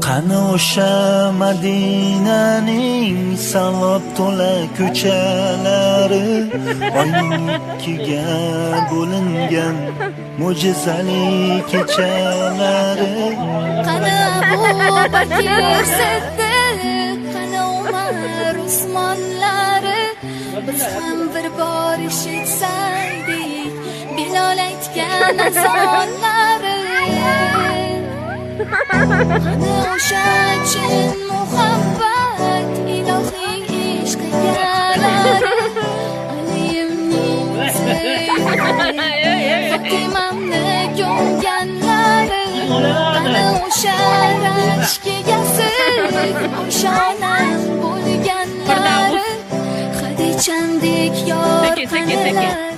Qani o'sha Madinaning savob to'la ko'chalari, oyning ikkiga bo'lingan mo'jizali kechalari. Qani Abu Bakr Siddiq, qani Umar Usmonlari, biz ham bir bor eshitsaydik Bilol aytgan azonlari. Qani o'sha chin muhabbat, ilohiy ishq egalari, Aliyimning sevgilari, Fatimamni ko'mganlari. Qani o'sha rashk egasi, oshona bo'lganlari, Xadichandek yor qanilar.